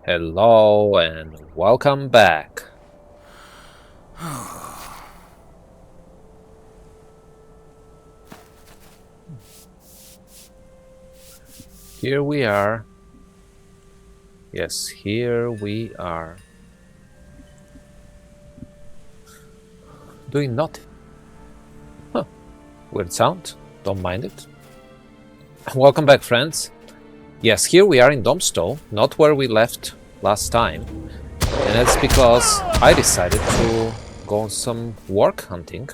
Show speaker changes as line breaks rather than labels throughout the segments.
Hello and welcome back. Here we are. Yes, here we are. Doing nothing. Huh. Weird sound. Don't mind it. Welcome back, friends. Yes, here we are in Domstow, not where we left last time. And that's because I decided to go on some warg hunting.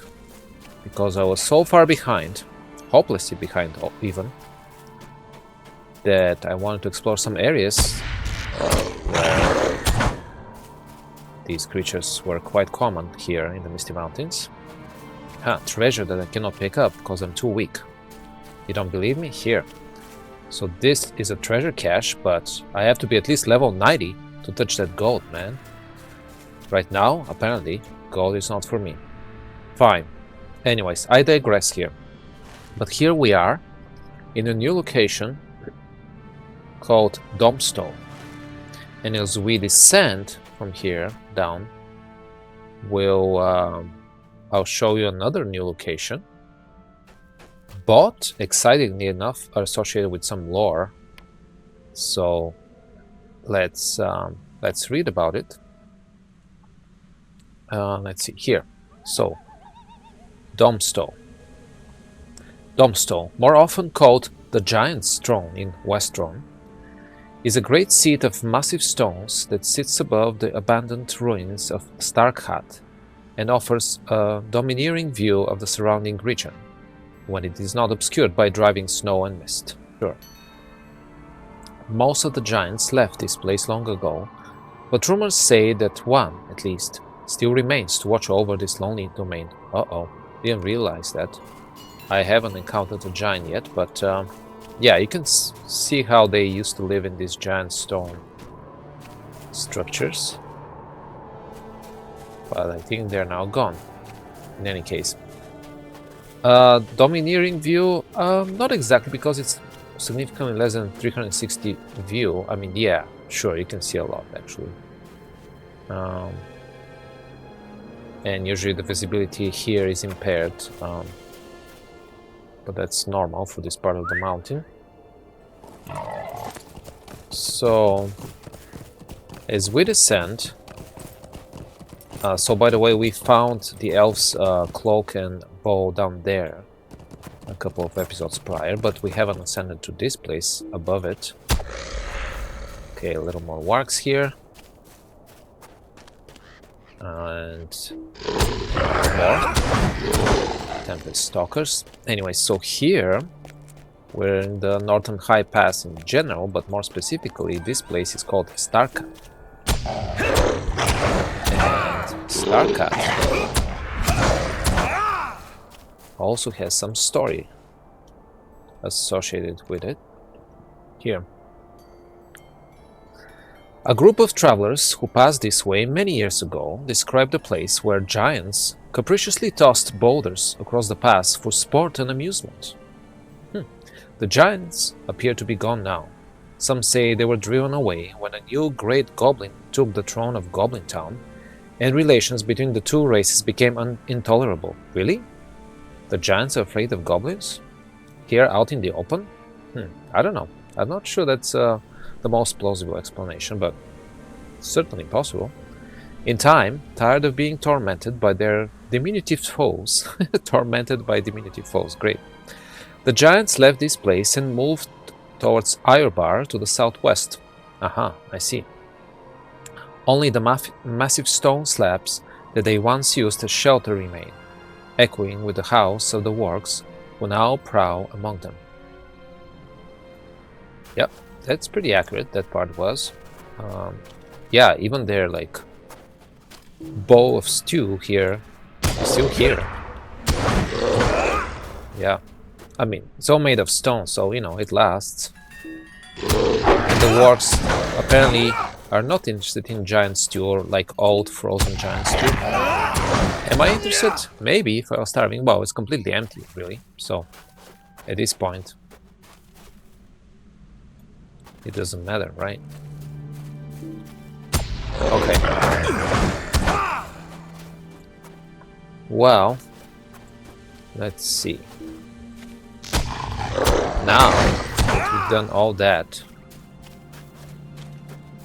Because I was so far behind, hopelessly behind even, that I wanted to explore some areas where these creatures were quite common here in the Misty Mountains. Treasure that I cannot pick up because I'm too weak. You don't believe me? Here. So this is a treasure cache, but I have to be at least level 90 to touch that gold, man. Right now, apparently, gold is not for me. Fine. Anyways, I digress here. But here we are, in a new location called Domstow. And as we descend from here down, I'll show you another new location. But, excitingly enough, are associated with some lore. So let's read about it. Let's see here. So, Domstow. Domstow, more often called the Giant's Throne in Westron, is a great seat of massive stones that sits above the abandoned ruins of Starkhat and offers a domineering view of the surrounding region, when it is not obscured by driving snow and mist. Sure. Most of the giants left this place long ago, but rumors say that one, at least, still remains to watch over this lonely domain. Uh-oh, didn't realize that. I haven't encountered a giant yet, but yeah, you can see how they used to live in these giant stone structures. But I think they're now gone, in any case. Domineering view, not exactly, because it's significantly less than 360 view. I mean, yeah, sure, you can see a lot, actually. And usually the visibility here is impaired, but that's normal for this part of the mountain. So, as we descend... so by the way, we found the elf's cloak and bow down there a couple of episodes prior, but we haven't ascended to this place above it. Okay, a little more wargs here. And more Tempest Stalkers. Anyway, so here we're in the Northern High Pass in general, but more specifically, this place is called Starkhat. And Starkhat also has some story associated with it. Here. A group of travelers who passed this way many years ago described a place where giants capriciously tossed boulders across the pass for sport and amusement. The giants appear to be gone now. Some say they were driven away when a new great goblin took the throne of Goblin Town, and relations between the two races became intolerable. Really? The giants are afraid of goblins? Here out in the open? I don't know. I'm not sure that's the most plausible explanation, but certainly possible. In time, tired of being tormented by their diminutive foes, tormented by diminutive foes, great. The giants left this place and moved towards Irebar to the southwest. Aha, I see. Only the massive stone slabs that they once used as shelter remain, echoing with the house of the wargs who now prowl among them. Yep, that's pretty accurate, that part was. Yeah, even their, like, bowl of stew here, still here. Yeah, I mean, it's all made of stone, so, you know, it lasts. And the wargs apparently are not interested in giant stew or, like, old frozen giant stew. Am I interested? Maybe, if I was starving. Well, it's completely empty, really, so at this point it doesn't matter, right? Okay. Well, let's see. Now that we've done all that,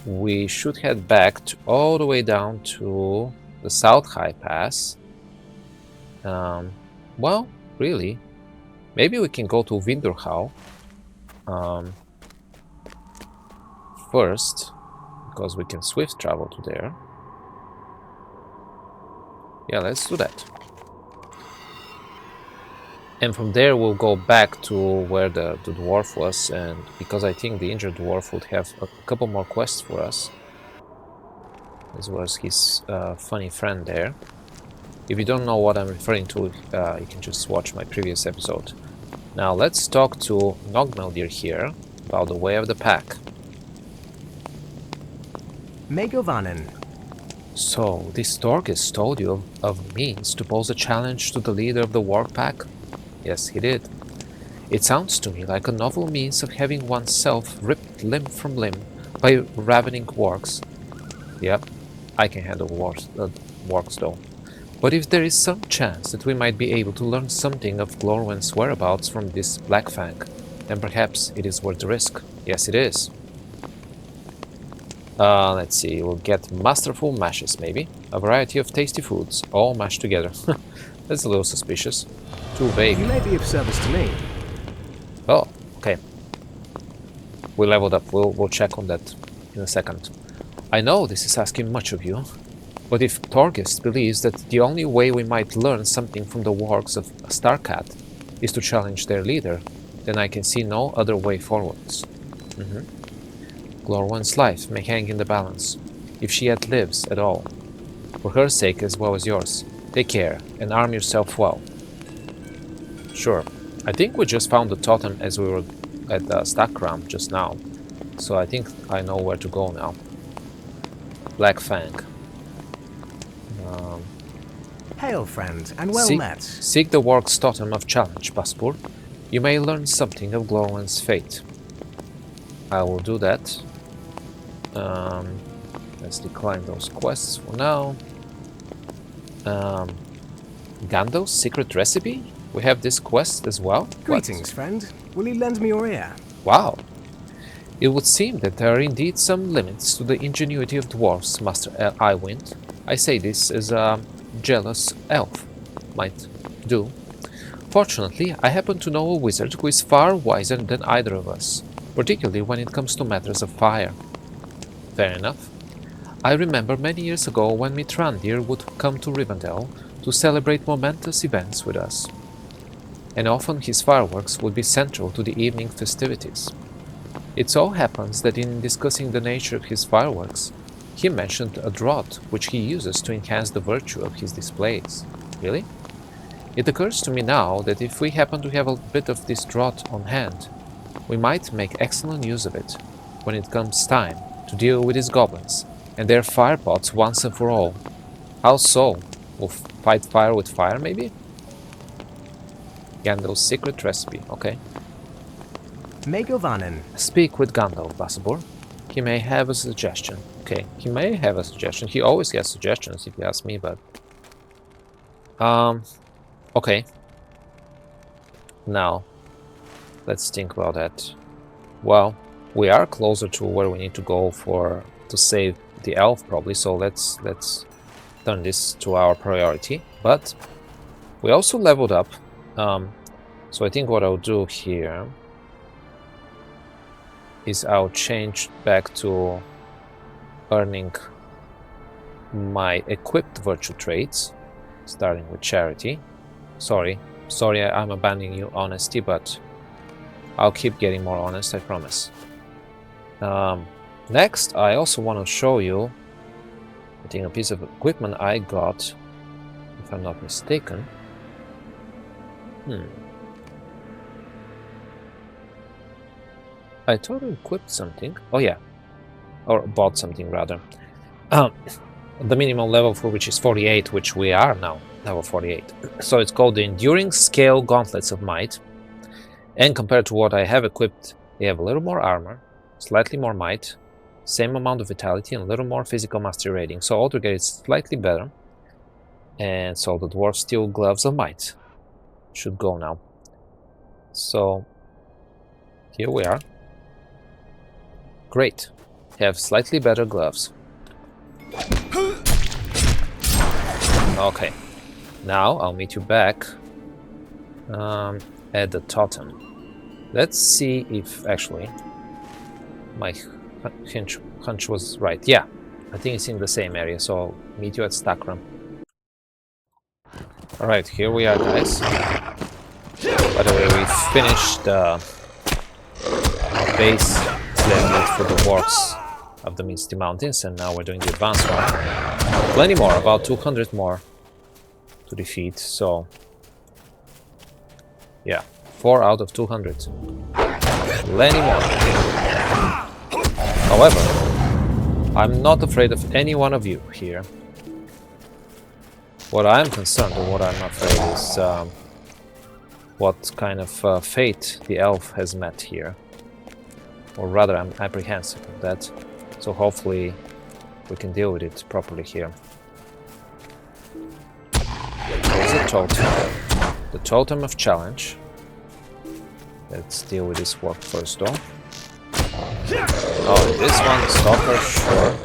we should head back all the way down to the South High Pass. Well, really, maybe we can go to Winterhau first, because we can swift travel to there. Yeah, let's do that. And from there we'll go back to where the dwarf was, and because I think the injured dwarf would have a couple more quests for us, as well as his funny friend there. If you don't know what I'm referring to, you can just watch my previous episode. Now let's talk to Nogmeldir here about the way of the pack.
Megovanen.
So, this Torgis told you of means to pose a challenge to the leader of the warg pack? Yes, he did. It sounds to me like a novel means of having oneself ripped limb from limb by ravening wargs. Yep, I can handle wargs though. But if there is some chance that we might be able to learn something of Glorwen's whereabouts from this Black Fang, then perhaps it is worth the risk. Yes, it is. Let's see, we'll get masterful mashes, maybe. A variety of tasty foods, all mashed together. That's a little suspicious. Too vague.
You may be of service to me.
Oh, okay. We leveled up. We'll check on that in a second. I know this is asking much of you, but if Torgis believes that the only way we might learn something from the wargs of Starkat is to challenge their leader, then I can see no other way forwards. Glorwen's life may hang in the balance, if she yet lives at all. For her sake as well as yours, take care and arm yourself well. Sure. I think we just found the totem as we were at the Stakram just now, so I think I know where to go now. Black Fang.
Hail, friend, and well met.
Seek the warg's totem of challenge, Baspur. You may learn something of Glorwen's fate. I will do that. Let's decline those quests for now. Gando's secret recipe? We have this quest as well?
Greetings, friend. Will you lend me your ear?
Wow. It would seem that there are indeed some limits to the ingenuity of dwarves, Master Iwind. I say this as a jealous elf might do. Fortunately, I happen to know a wizard who is far wiser than either of us, particularly when it comes to matters of fire. Fair enough. I remember many years ago when Mitrandir would come to Rivendell to celebrate momentous events with us, and often his fireworks would be central to the evening festivities. It so happens that in discussing the nature of his fireworks, he mentioned a draught which he uses to enhance the virtue of his displays. Really? It occurs to me now that if we happen to have a bit of this draught on hand, we might make excellent use of it when it comes time to deal with his goblins and their firepots once and for all. How so? We'll fight fire with fire, maybe? Gandalf's secret recipe, okay.
Megovanen.
Speak with Gandalf, Basabor. He may have a suggestion. Okay, he may have a suggestion. He always has suggestions, if you ask me, but... okay. Now, let's think about that. Well, we are closer to where we need to go to save the elf, probably, so let's turn this to our priority. But we also leveled up, so I think what I'll do here is I'll change back to earning my equipped virtue traits, starting with charity. Sorry, I'm abandoning you honesty, but I'll keep getting more honest, I promise. Next, I also want to show you, I think, a piece of equipment I got, if I'm not mistaken. I thought I equipped something. Oh yeah, or bought something rather. The minimum level for which is 48, which we are now, level 48. So it's called the Enduring Scale Gauntlets of Might. And compared to what I have equipped, they have a little more armor, slightly more might, Same amount of vitality and a little more physical mastery rating. So altogether it's slightly better. And so the dwarf steel gloves of might should go now. So here we are. Great. Have slightly better gloves. Okay. Now I'll meet you back at the totem. Let's see if actually my hunch was right. Yeah, I think it's in the same area, so I'll meet you at Stackram. Alright, here we are, guys. By the way, we finished the base level for the wargs of the Misty Mountains, and now we're doing the advanced one. Plenty more, about 200 more to defeat, so yeah, 4 out of 200. Plenty more. However, I'm not afraid of any one of you here. What I'm concerned, or what I'm afraid, is what kind of fate the elf has met here. Or rather, I'm apprehensive of that. So hopefully we can deal with it properly here. There's a totem. The totem of challenge. Let's deal with this warg first though. Oh, this one, stalker, sure.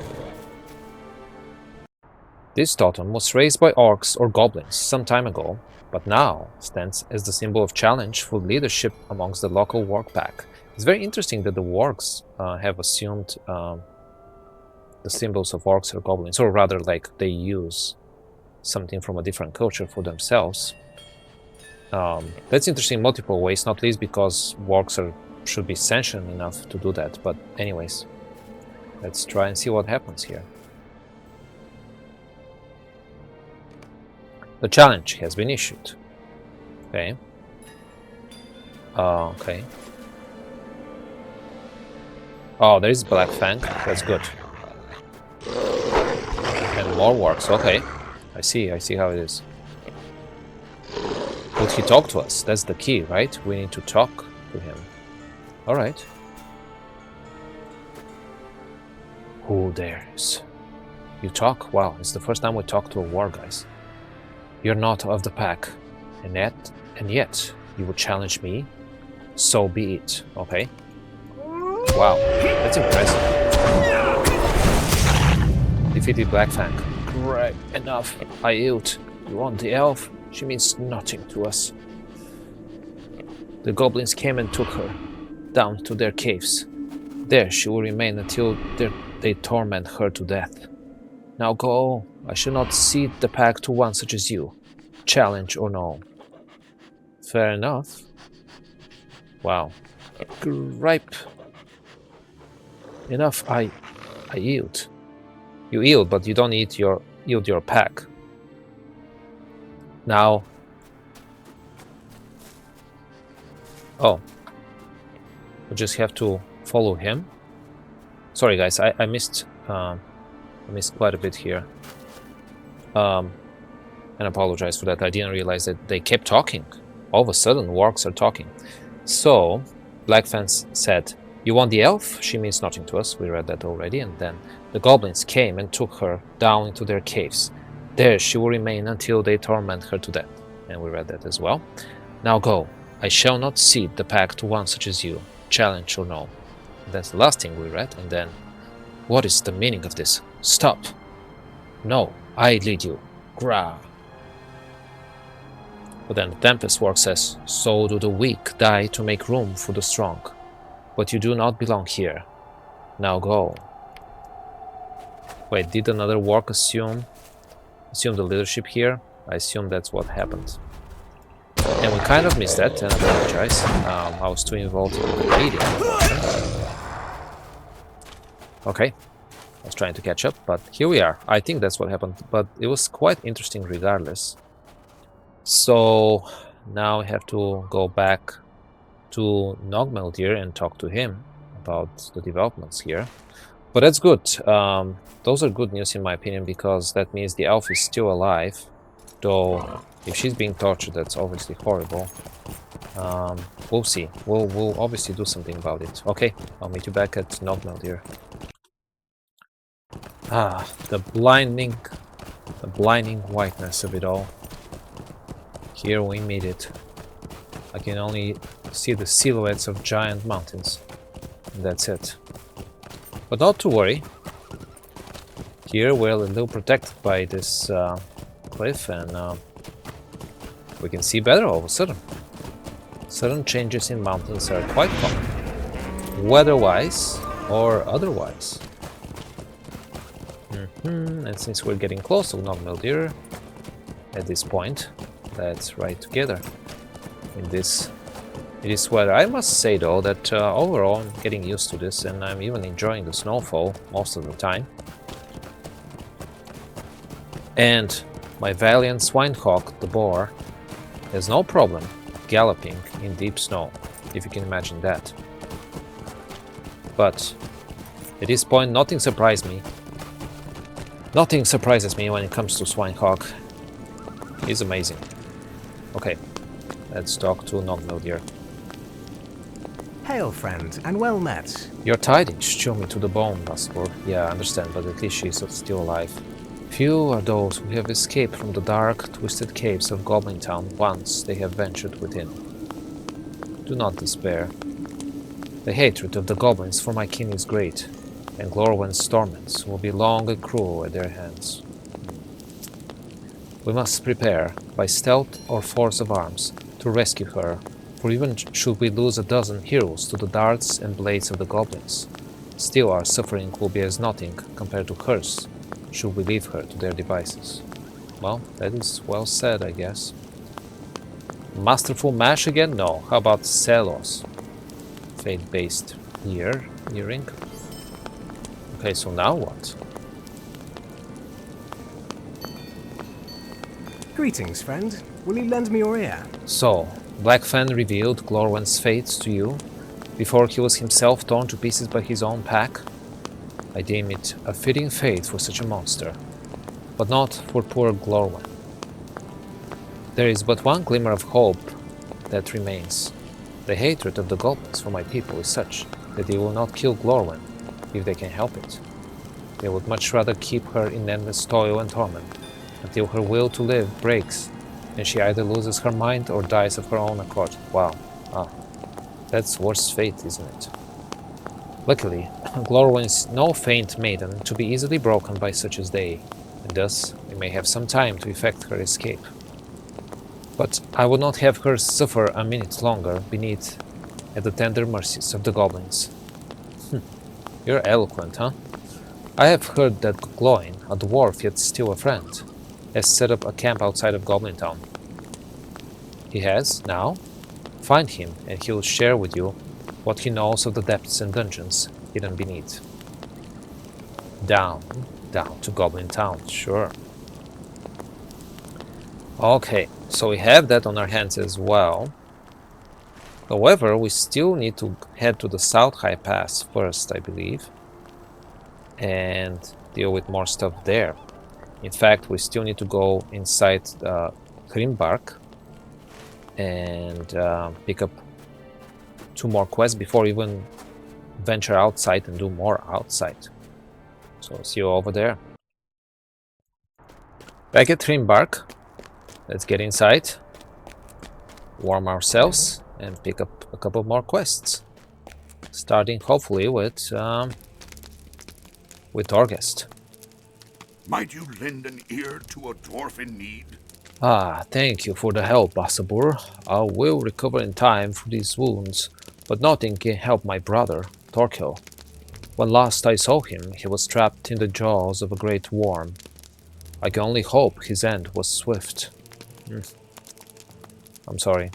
This totem was raised by orcs or goblins some time ago, but now stands as the symbol of challenge for leadership amongst the local warg pack. It's very interesting that the wargs have assumed the symbols of orcs or goblins, or rather like they use something from a different culture for themselves. That's interesting in multiple ways, not least because wargs should be sentient enough to do that, but anyways, let's try and see what happens here. The challenge has been issued. Okay. Okay. Oh, there is Black Fang. That's good. And more wargs. Okay. I see how it is. Would he talk to us? That's the key, right? We need to talk to him. Alright. Who dares? You talk? Wow, it's the first time we talk to a war, guys. You're not of the pack, and yet you would challenge me? So be it, okay? Wow, that's impressive. Defeated Black Fang. Great, enough. I yield. You want the elf? She means nothing to us. The goblins came and took her down to their caves. There she will remain until they torment her to death. Now go. I shall not cede the pack to one such as you, challenge or no. Fair enough. Wow. Gripe. Enough. I yield. You yield, but you don't yield your pack. Now. Oh. We just have to follow him. Sorry, guys. I missed quite a bit here. And apologize for that. I didn't realize that they kept talking. All of a sudden, wargs are talking. So, Blackfence said, "You want the elf? She means nothing to us." We read that already. And then the goblins came and took her down into their caves. There she will remain until they torment her to death. And we read that as well. Now go. I shall not cede the pack to one such as you, challenge or no. And that's the last thing we read. And then, what is the meaning of this? Stop. No, I lead you. Grah. But then the Tempest Warg says, "So do the weak die to make room for the strong. But you do not belong here. Now go." Wait, did another warg assume the leadership here? I assume that's what happened. And we kind of missed that, and I apologize. I was too involved in the reading. Okay, I was trying to catch up, but here we are. I think that's what happened, but it was quite interesting regardless. So now I have to go back to Nogmeldir and talk to him about the developments here. But that's good. Those are good news in my opinion, because that means the elf is still alive. Though if she's being tortured, that's obviously horrible. We'll see. We'll obviously do something about it. Okay, I'll meet you back at Nogmeldir. The blinding whiteness of it all. Here we meet it. I can only see the silhouettes of giant mountains. And that's it. But not to worry. Here we're a little protected by this cliff, and we can see better all of a sudden. Sudden changes in mountains are quite common, weather-wise or otherwise. And since we're getting close to Nogmeldir at this point, let's ride together in this. It is weather. I must say though that overall I'm getting used to this, and I'm even enjoying the snowfall most of the time. And my valiant swinehawk, the boar, has no problem galloping in deep snow, if you can imagine that. But at this point, nothing surprised me. Nothing surprises me when it comes to Swinehawk. He's amazing. Okay, let's talk to Nogmeldir.
Hail, friend, and well met.
Your tidings chill me to the bone, Baspor. Yeah, I understand, but at least she's still alive. Few are those who have escaped from the dark, twisted caves of Goblin Town once they have ventured within. Do not despair. The hatred of the goblins for my kin is great, and Glorwen's torments will be long and cruel at their hands. We must prepare, by stealth or force of arms, to rescue her, for even should we lose a dozen heroes to the darts and blades of the goblins, still our suffering will be as nothing compared to hers, should we leave her to their devices. Well, that is well said, I guess. Masterful mash again? No. How about Celos? Fate-based earring. Okay, so now what?
Greetings, friend. Will you lend me your ear?
So, Blackfen revealed Glorwen's fate to you before he was himself torn to pieces by his own pack? I deem it a fitting fate for such a monster, but not for poor Glorwen. There is but one glimmer of hope that remains. The hatred of the goblins for my people is such that they will not kill Glorwen if they can help it. They would much rather keep her in endless toil and torment until her will to live breaks and she either loses her mind or dies of her own accord. Wow. That's worse fate, isn't it? Luckily, Glorwen is no faint maiden to be easily broken by such as they, and thus we may have some time to effect her escape. But I would not have her suffer a minute longer beneath at the tender mercies of the goblins. You're eloquent, huh? I have heard that Gloin, a dwarf yet still a friend, has set up a camp outside of Goblin Town. He has, now? Find him, and he'll share with you what he knows of the depths and dungeons hidden beneath. Down to Goblin Town, sure. Okay, so we have that on our hands as well. However, we still need to head to the South High Pass first, I believe, and deal with more stuff there. In fact, we still need to go inside Hrimbark and pick up 2 more quests before we even venture outside and do more outside. So see you over there. Back at Hrimbark. Let's get inside, warm ourselves, and pick up a couple more quests. Starting hopefully with Torghast.
Might you lend an ear to a dwarf in need?
Thank you for the help, Asabur. I will recover in time for these wounds, but nothing can help my brother, Torkel. When last I saw him, he was trapped in the jaws of a great worm. I can only hope his end was swift. I'm sorry.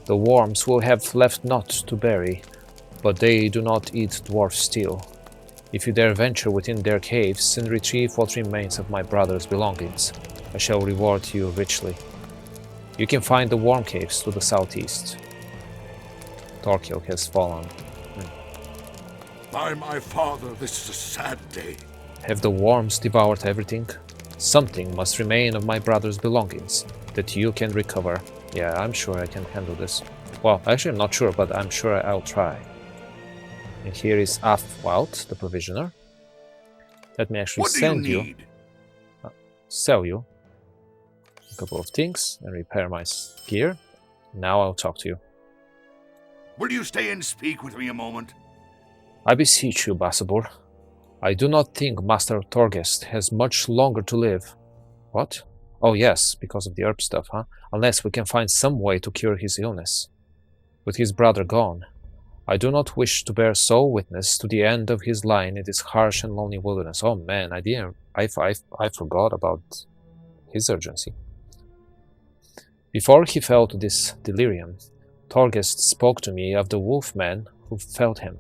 The worms will have left naught to bury, but they do not eat dwarf steel. If you dare venture within their caves and retrieve what remains of my brother's belongings, I shall reward you richly. You can find the worm caves to the southeast. Torkel has fallen.
By my father, this is a sad day.
Have the worms devoured everything? Something must remain of my brother's belongings that you can recover. Yeah, I'm sure I can handle this. Well, actually I'm not sure, but I'm sure I'll try. And here is Afwalt, the provisioner. Let me actually
What do you
send you,
need?
sell you a couple of things and repair my gear. Now I'll talk to you.
Will you stay and speak with me a moment?
I beseech you, Basabur. I do not think Master Torghest has much longer to live. What? Oh yes, because of the herb stuff, huh? Unless we can find some way to cure his illness. With his brother gone, I do not wish to bear sole witness to the end of his line in this harsh and lonely wilderness. Oh man, I forgot about his urgency. Before he fell to this delirium, Torghest spoke to me of the wolfman who felled him.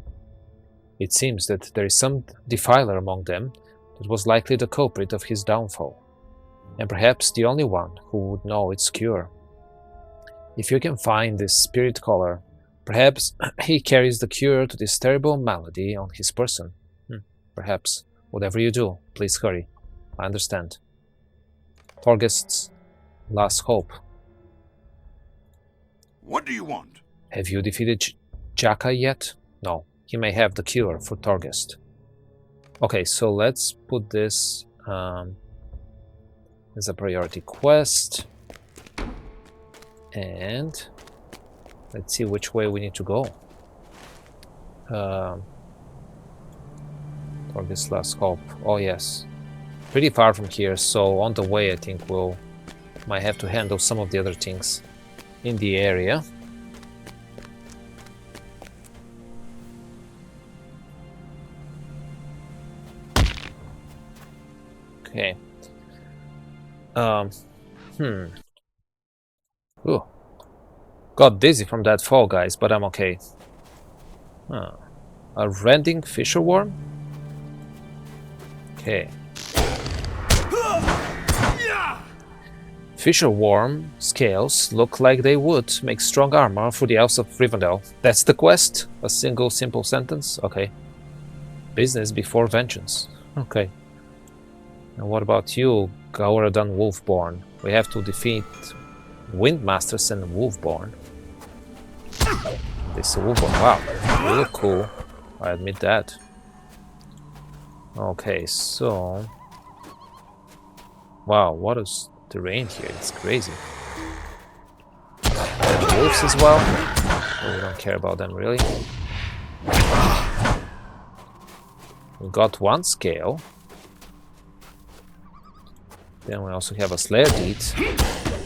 It seems that there is some defiler among them that was likely the culprit of his downfall, and perhaps the only one who would know its cure. If you can find this spirit caller, perhaps he carries the cure to this terrible malady on his person. Perhaps. Whatever you do, please hurry. I understand. Torghest's last hope.
What do you want?
Have you defeated Jaka yet? No. He may have the cure for Torghest. Okay, so let's put this as a priority quest. And let's see which way we need to go. Torghest's last hope. Oh yes. Pretty far from here, so on the way I think we'll might have to handle some of the other things in the area. Okay. Ooh. Got dizzy from that fall, guys, but I'm okay. A rending fisher worm? Okay. Fisher worm scales look like they would make strong armor for the elves of Rivendell. That's the quest? A single simple sentence? Okay. Business before vengeance. Okay. And what about you, Gauradan Wolfborn? We have to defeat Windmasters and Wolfborn. This is Wolfborn. Wow, you look cool. I admit that. Okay, so... Wow, what is terrain here? It's crazy. And wolves as well. Oh, we don't care about them, really. We got one scale. Then we also have a Slayer Deed.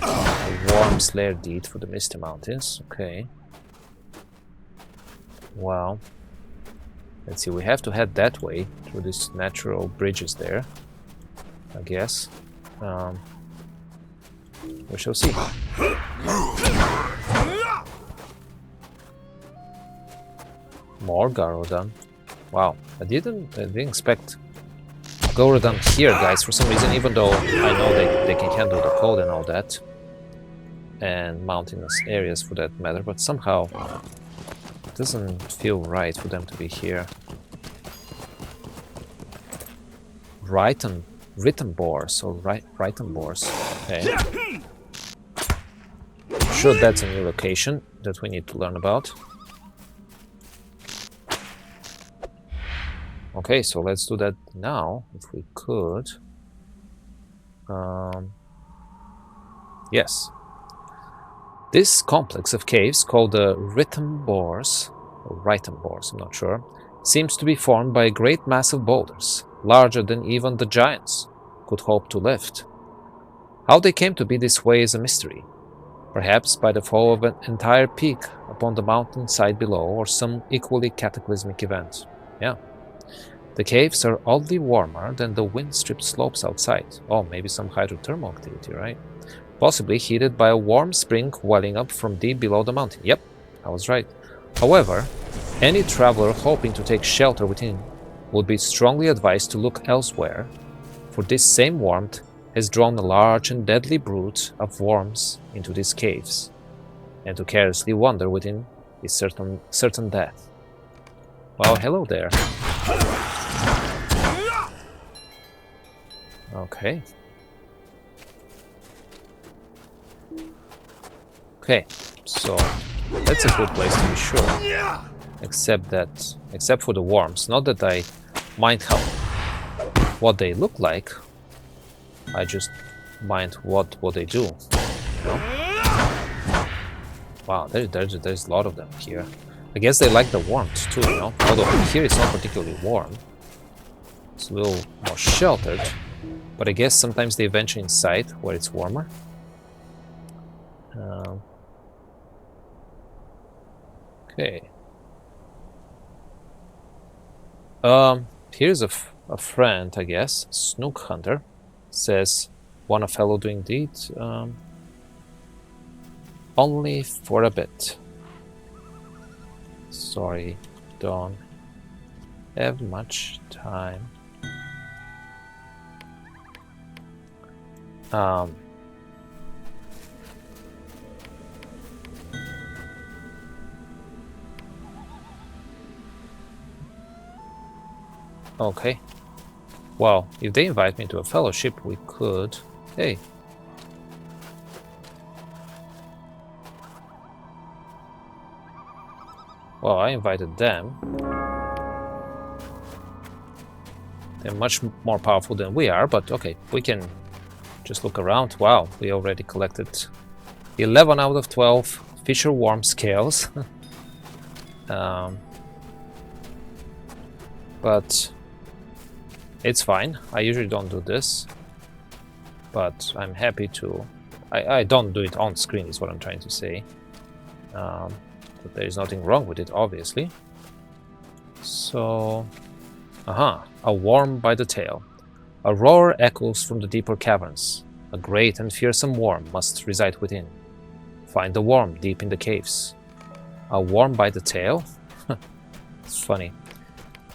A warm Slayer Deed for the Misty Mountains. Okay. Wow. Let's see, we have to head that way through these natural bridges there, I guess. We shall see. More Garodan. Wow, I didn't expect Garodan here, guys, for some reason, even though I know they can handle the cold and all that. And mountainous areas for that matter, but somehow it doesn't feel right for them to be here. Written boars or written boars. Okay. I'm sure that's a new location that we need to learn about. Okay, so let's do that now, if we could. Yes. This complex of caves, called the Written Boars, or Written Boars, I'm not sure, seems to be formed by a great mass of boulders, larger than even the giants could hope to lift. How they came to be this way is a mystery. Perhaps by the fall of an entire peak upon the mountainside below, or some equally cataclysmic event. Yeah. The caves are oddly warmer than the wind-stripped slopes outside. Oh, maybe some hydrothermal activity, right? Possibly heated by a warm spring welling up from deep below the mountain. Yep, I was right. However, any traveler hoping to take shelter within would be strongly advised to look elsewhere, for this same warmth has drawn a large and deadly brood of worms into these caves, and to carelessly wander within is certain death. Well, hello there. Okay. Okay, so that's a good place to be sure. Except for the worms. Not that I mind how what they look like. I just mind what they do. You know? Wow, there's a lot of them here. I guess they like the warmth too, you know? Although here it's not particularly warm. It's a little more sheltered. But I guess sometimes they venture inside where it's warmer. Okay. Here's a friend, I guess. Snook Hunter says, "Want a fellow doing deed? Only for a bit. Sorry, don't have much time." Okay. Well, if they invite me to a fellowship, we could... Hey. Well, I invited them. They're much more powerful than we are, but okay, we can just look around. Wow, we already collected 11 out of 12 Fisher Worm scales. But it's fine. I usually don't do this, but I'm happy to. I don't do it on screen is what I'm trying to say. But there is nothing wrong with it, obviously. So, a worm by the tail. A roar echoes from the deeper caverns. A great and fearsome worm must reside within. Find the worm deep in the caves. A worm by the tail? It's funny.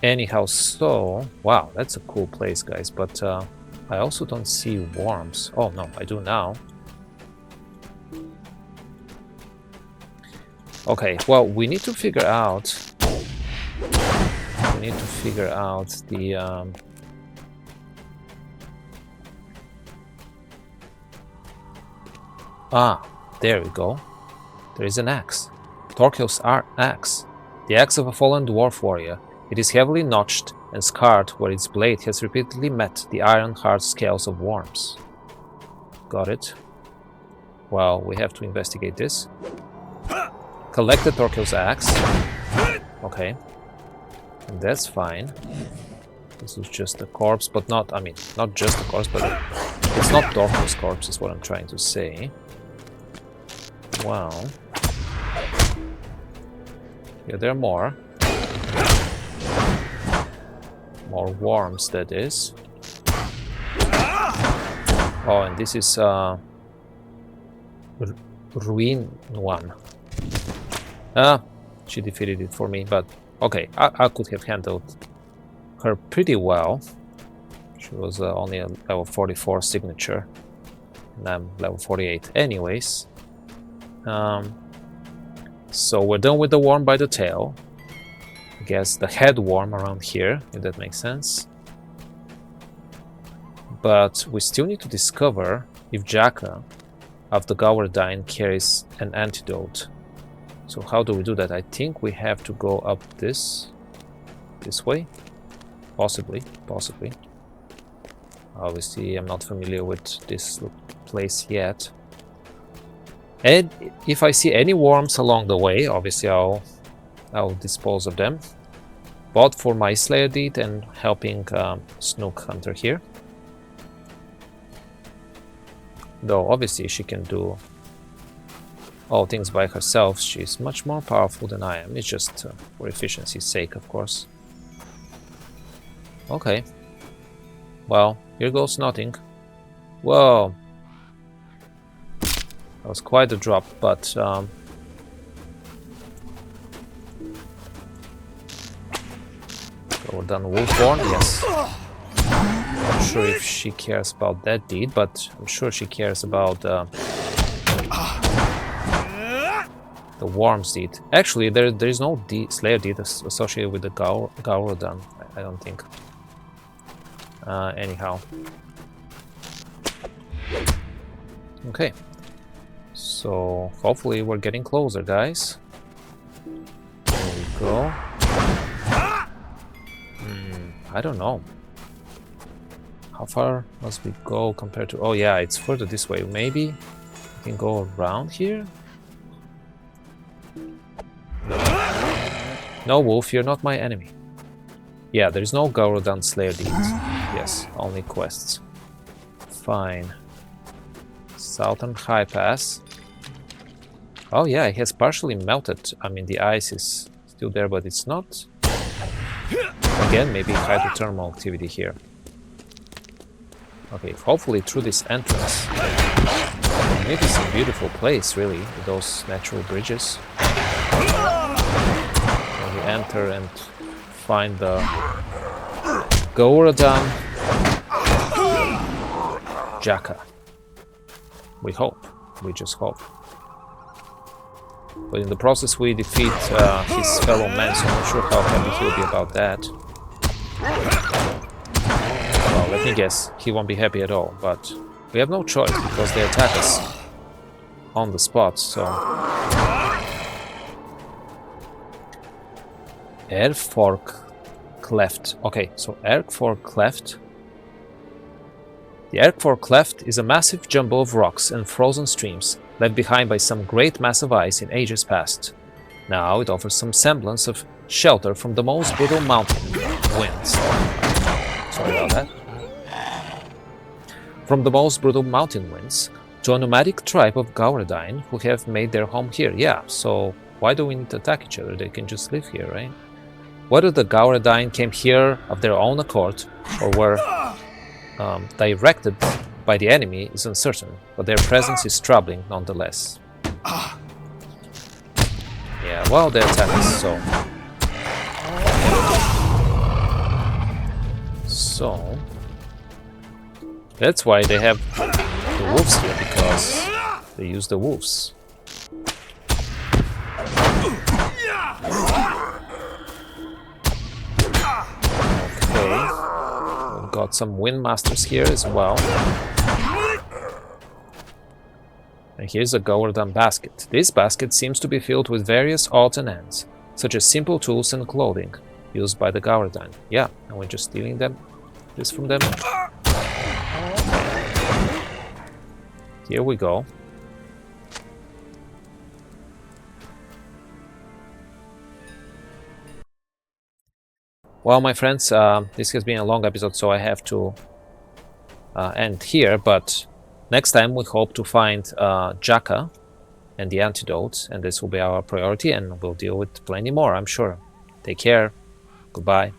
Anyhow, so... Wow, that's a cool place, guys, but I also don't see worms. Oh, no, I do now. Okay, well, we need to figure out... We need to figure out the... there we go. There is an axe. Torkel's axe. The axe of a fallen dwarf warrior. It is heavily notched and scarred where its blade has repeatedly met the iron-hard scales of worms. Got it. Well, we have to investigate this. Collect the Torkel's axe. Okay. And that's fine. This is just a corpse, but not, I mean, not just a corpse, but it's not Torkel's corpse is what I'm trying to say. Well... Yeah, there are more. More worms, that is. Oh, and this is Ruin one. She defeated it for me, but okay, I could have handled her pretty well. She was only a level 44 signature, and I'm level 48 anyways. So we're done with the worm by the tail. I guess the head worm around here, if that makes sense. But we still need to discover if Jaka of the Gowardine carries an antidote. So how do we do that? I think we have to go up this way. Possibly. Obviously, I'm not familiar with this place yet. And if I see any worms along the way, obviously I'll dispose of them. Both for my Slayer deed and helping Snook Hunter here. Though obviously she can do all things by herself, she's much more powerful than I am. It's just for efficiency's sake, of course. Okay. Well, here goes nothing. Whoa. That was quite a drop, but we're done Wolfborn, yes. Not sure if she cares about that deed, but I'm sure she cares about the Worms deed. Actually, there is no Slayer deed associated with the Gowradan, I don't think. Anyhow. Okay. So, hopefully we're getting closer, guys. There we go. I don't know. How far must we go compared to... Oh yeah, it's further this way. Maybe we can go around here? No, Wolf, you're not my enemy. Yeah, there's no Gaurodan Slayer deeds. Yes, only quests. Fine. Southern High Pass. Oh yeah, it has partially melted. I mean, the ice is still there, but it's not. Again, maybe hydrothermal activity here. Okay, hopefully through this entrance. Maybe it's a beautiful place, really, with those natural bridges. When we enter and find the Gaurodan Jaka. We hope. We just hope. But in the process we defeat his fellow man, so I'm not sure how happy he'll be about that. Well, let me guess, he won't be happy at all, but we have no choice because they attack us on the spot, so... Ergfork Cleft. Okay, so Ergfork Cleft. The Ergfork Cleft is a massive jumble of rocks and frozen streams left behind by some great mass of ice in ages past. Now it offers some semblance of shelter from the most brutal mountain winds. Sorry about that. From the most brutal mountain winds to a nomadic tribe of Gaurodan who have made their home here. Yeah, so why do we need to attack each other? They can just live here, right? Whether the Gaurodan came here of their own accord or were directed by the enemy is uncertain, but their presence is troubling nonetheless. Yeah, well, they attack us, so... So... That's why they have the wolves here, because they use the wolves. Okay. We've got some Windmasters here as well. And here's a Gaurodan basket. This basket seems to be filled with various odds and ends, such as simple tools and clothing used by the Gaurodan. Yeah, and we're just stealing this from them. Here we go. Well, my friends, this has been a long episode, so I have to end here, but next time we hope to find Jaka and the antidote, and this will be our priority, and we'll deal with plenty more, I'm sure. Take care. Goodbye.